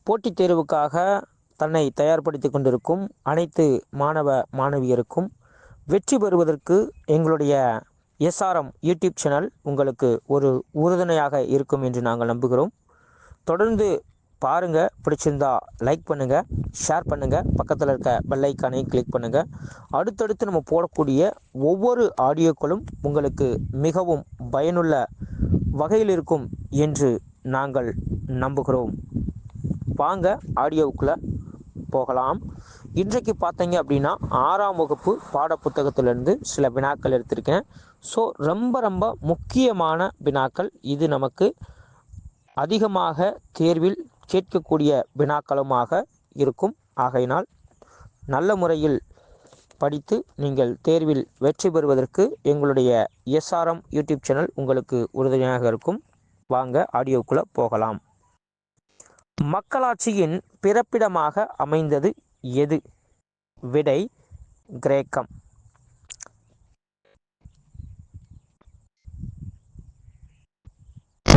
போட்டித் தேர்வுக்காக தன்னை தயார்படுத்தி கொண்டிருக்கும் அனைத்து மாணவ மாணவியருக்கும் வெற்றி பெறுவதற்கு எங்களுடைய எஸ்ஆர்எம் யூடியூப் சேனல் உங்களுக்கு ஒரு உறுதுணையாக இருக்கும் என்று நாங்கள் நம்புகிறோம். தொடர்ந்து பாருங்கள். பிடிச்சிருந்தா லைக் பண்ணுங்கள், ஷேர் பண்ணுங்கள், பக்கத்தில் இருக்க பெல் ஐக்கானையும் கிளிக் பண்ணுங்கள். அடுத்தடுத்து நம்ம போடக்கூடிய ஒவ்வொரு ஆடியோக்களும் உங்களுக்கு மிகவும் பயனுள்ள வகையில் இருக்கும் என்று நாங்கள் நம்புகிறோம். வாங்க ஆடியோவுக்குள்ளே போகலாம். இன்றைக்கு பார்த்தீங்க அப்படின்னா 6ஆம் வகுப்பு பாடப்புத்தகத்திலிருந்து சில வினாக்கள் எடுத்திருக்கேன். ஸோ ரொம்ப முக்கியமான வினாக்கள். இது நமக்கு அதிகமாக தேர்வில் கேட்கக்கூடிய வினாக்களுமாக இருக்கும். ஆகையினால் நல்ல முறையில் படித்து நீங்கள் தேர்வில் வெற்றி பெறுவதற்கு எங்களுடைய எஸ்ஆர்எம் யூடியூப் சேனல் உங்களுக்கு உறுதுணையாக இருக்கும். வாங்க ஆடியோக்குள்ளே போகலாம். மக்களாட்சியின் பிறப்பிடமாக அமைந்தது எது? விடை கிரேக்கம்.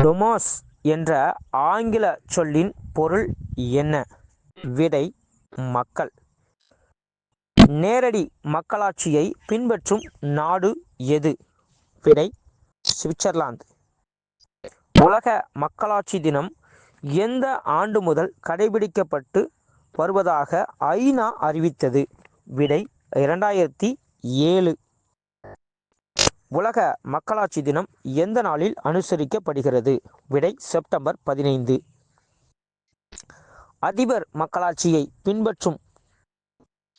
டொமாஸ் என்ற ஆங்கில சொல்லின் பொருள் என்ன? விடை மக்கள். நேரடி மக்களாட்சியை பின்பற்றும் நாடு எது? விடை சுவிட்சர்லாந்து. உலக மக்களாட்சி தினம் எந்த ஆண்டு முதல் கடைபிடிக்கப்பட்டு வருவதாக ஐநா அறிவித்தது? விடை 2007. உலக மக்களாட்சி தினம் எந்த நாளில் அனுசரிக்கப்படுகிறது? விடை செப்டம்பர் 15. அதிபர் மக்களாட்சியை பின்பற்றும்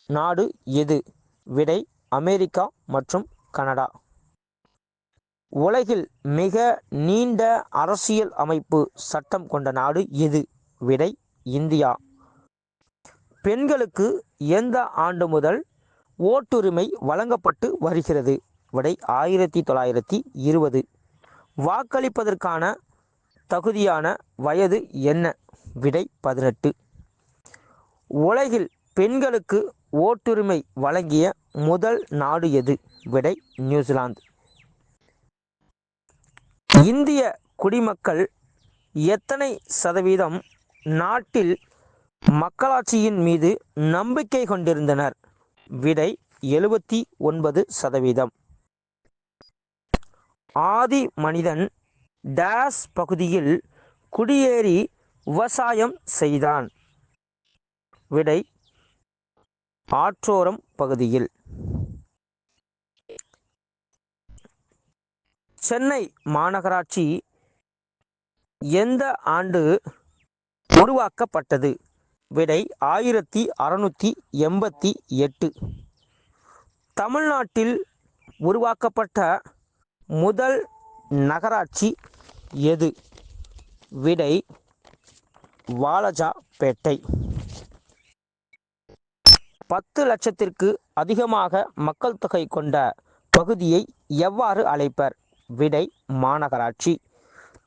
நாடு எது? விடை அமெரிக்கா மற்றும் கனடா. உலகில் மிக நீண்ட அரசியல் அமைப்பு சட்டம் கொண்ட நாடு எது? விடை இந்தியா. பெண்களுக்கு எந்த ஆண்டு முதல் ஓட்டுரிமை வழங்கப்பட்டு வருகிறது? விடை 1920. வாக்களிப்பதற்கான தகுதியான வயது என்ன? விடை 18. உலகில் பெண்களுக்கு ஓட்டுரிமை வழங்கிய முதல் நாடு எது? விடை நியூசிலாந்து. இந்திய குடிமக்கள் எத்தனை சதவீதம் நாட்டில் மக்களாட்சியின் மீது நம்பிக்கை கொண்டிருந்தனர்? விடை 79%. ஆதி மனிதன் டேஸ் பகுதியில் குடியேறி விவசாயம் செய்தான்? விடை ஆற்றோரம் பகுதியில். சென்னை மாநகராட்சி எந்த ஆண்டு உருவாக்கப்பட்டது? விடை 1688. தமிழ்நாட்டில் உருவாக்கப்பட்ட முதல் நகராட்சி எது? விடை வாலாஜாபேட்டை. 10 லட்சத்திற்கு அதிகமாக மக்கள் தொகை கொண்ட பகுதியை எவ்வாறு அழைப்பர்? விடை மாநகராட்சி.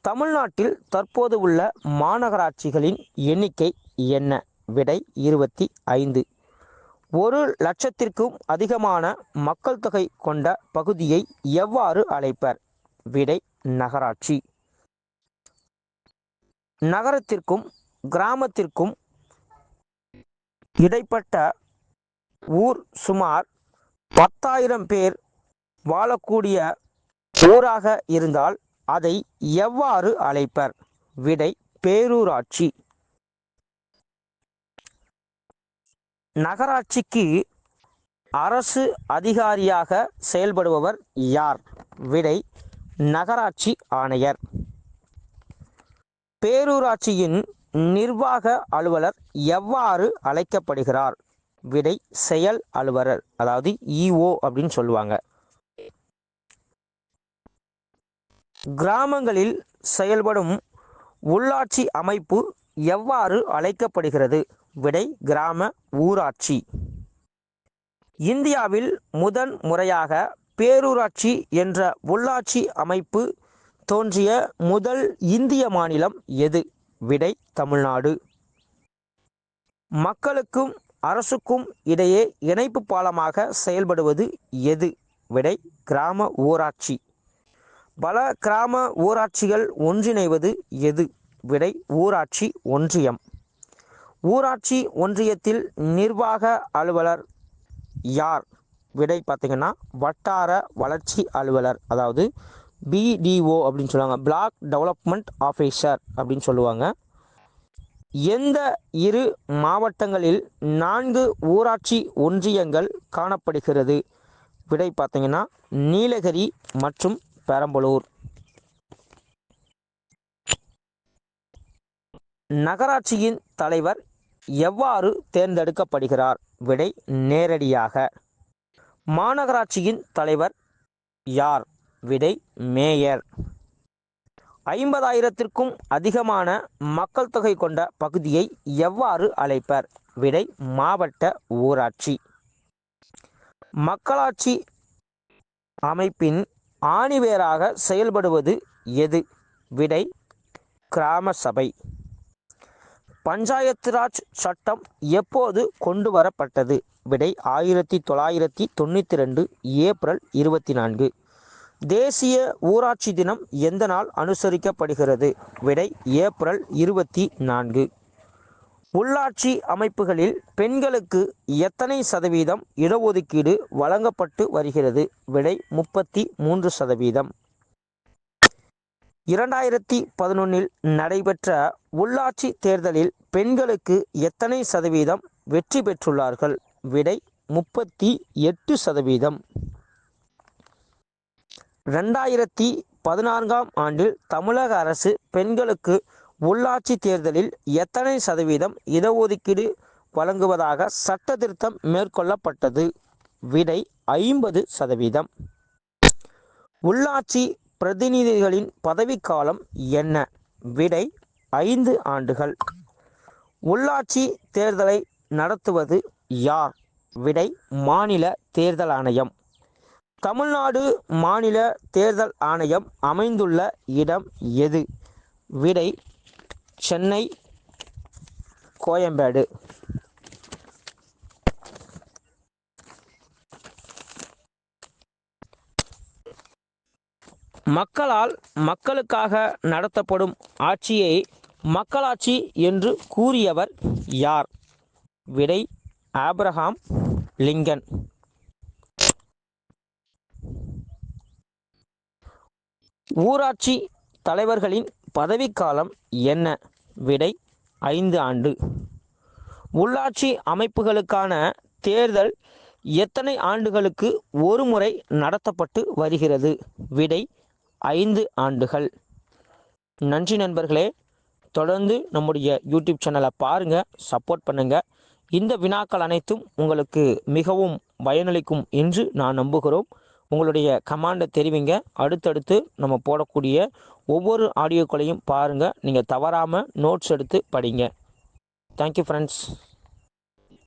தமிழ்நாட்டில் தற்போது உள்ள மாநகராட்சிகளின் எண்ணிக்கை என்ன? விடை 25. 1 லட்சத்திற்கும் அதிகமான மக்கள் தொகை கொண்ட பகுதியை எவ்வாறு அழைப்பர்? விடை நகராட்சி. நகரத்திற்கும் கிராமத்திற்கும் இடைப்பட்ட ஊர் சுமார் 10,000 பேர் வாழக்கூடிய ஊராக இருந்தால் அதை எவ்வாறு அழைப்பர்? விடை பேரூராட்சி. நகராட்சிக்கு அரசு அதிகாரியாக செயல்படுபவர் யார்? விடை நகராட்சி ஆணையர். பேரூராட்சியின் நிர்வாக அலுவலர் எவ்வாறு அழைக்கப்படுகிறார்? விடை செயல் அலுவலர், அதாவது இஓ அப்படின்னு சொல்லுவாங்க. கிராமங்களில் செயல்படும் உள்ளாட்சி அமைப்பு எவ்வாறு அழைக்கப்படுகிறது? விடை கிராம ஊராட்சி. இந்தியாவில் முதன் முறையாக பேரூராட்சி என்ற உள்ளாட்சி அமைப்பு தோன்றிய முதல் இந்திய மாநிலம் எது? விடை தமிழ்நாடு. மக்களுக்கும் அரசுக்கும் இடையே இணைப்பு பாலமாக செயல்படுவது எது? விடை கிராம ஊராட்சி. பல கிராம ஊராட்சிகள் ஒன்றிணைவது எது? விடை ஊராட்சி ஒன்றியம். ஊராட்சி ஒன்றியத்தில் நிர்வாக அலுவலர் யார்? விடை பார்த்தீங்கன்னா வட்டார வளர்ச்சி அலுவலர், அதாவது பிடிஓ அப்படின்னு சொல்லுவாங்க, பிளாக் டெவலப்மெண்ட் ஆஃபீஸர் அப்படின்னு சொல்லுவாங்க. எந்த இரு மாவட்டங்களில் 4 ஊராட்சி ஒன்றியங்கள் காணப்படுகிறது? விடை பார்த்தீங்கன்னா நீலகிரி மற்றும் பெரம்பலூர். நகராட்சியின் தலைவர் எவ்வாறு தேர்ந்தெடுக்கப்படுகிறார்? விடை நேரடியாக. மாநகராட்சியின் தலைவர் யார்? விடை மேயர். 50,000த்திற்கும் அதிகமான மக்கள் தொகை கொண்ட பகுதியை எவ்வாறு அழைப்பர்? விடை மாவட்ட ஊராட்சி. மக்களாட்சி அமைப்பின் ஆணிவேராக செயல்படுவது எது? விடை கிராம சபை. பஞ்சாயத்து ராஜ் சட்டம் எப்போது கொண்டு வரப்பட்டது? விடை 1992 ஏப்ரல் 24. தேசிய ஊராட்சி தினம் எந்த நாள் அனுசரிக்கப்படுகிறது? விடை ஏப்ரல் 24. உள்ளாட்சி அமைப்புகளில் பெண்களுக்கு எத்தனை சதவீதம் இடஒதுக்கீடு வழங்கப்பட்டு வருகிறது? விடை 33%. 2011 நடைபெற்ற உள்ளாட்சி தேர்தலில் பெண்களுக்கு எத்தனை சதவீதம் வெற்றி பெற்றுள்ளார்கள்? விடை 38%. 2014ஆம் ஆண்டில் தமிழக அரசு பெண்களுக்கு உள்ளாட்சி தேர்தலில் எத்தனை சதவீதம் இடஒதுக்கீடு வழங்குவதாக சட்ட திருத்தம் மேற்கொள்ளப்பட்டது? விடை 50%. உள்ளாட்சி பிரதிநிதிகளின் பதவிக்காலம் என்ன? விடை 5 ஆண்டுகள். உள்ளாட்சி தேர்தலை நடத்துவது யார்? விடை மாநில தேர்தல் ஆணையம். தமிழ்நாடு மாநில தேர்தல் ஆணையம் அமைந்துள்ள இடம் எது? விடை சென்னை, கோயம்பேடு. மக்களால் மக்களுக்காக நடத்தப்படும் ஆட்சியை மக்களாட்சி என்று கூறியவர் யார்? விடை ஆபிரகாம் லிங்கன். ஊராட்சி தலைவர்களின் பதவிக்காலம் என்ன? விடை 5 ஆண்டு. உள்ளாட்சி அமைப்புகளுக்கான தேர்தல் எத்தனை ஆண்டுகளுக்கு ஒரு முறை நடத்தப்பட்டு வருகிறது? விடை 5 ஆண்டுகள். நன்றி நண்பர்களே. தொடர்ந்து நம்முடைய யூடியூப் சேனலை பாருங்கள், சப்போர்ட் பண்ணுங்கள். இந்த வினாக்கள் அனைத்தும் உங்களுக்கு மிகவும் பயனளிக்கும் என்று நான் நம்புகிறோம். உங்களுடைய கமெண்டை தெரிவிங்க. அடுத்தடுத்து நம்ம போடக்கூடிய ஒவ்வொரு ஆடியோக்களையும் பாருங்கள். நீங்கள் தவறாமல் நோட்ஸ் எடுத்து படிங்க. Thank you friends.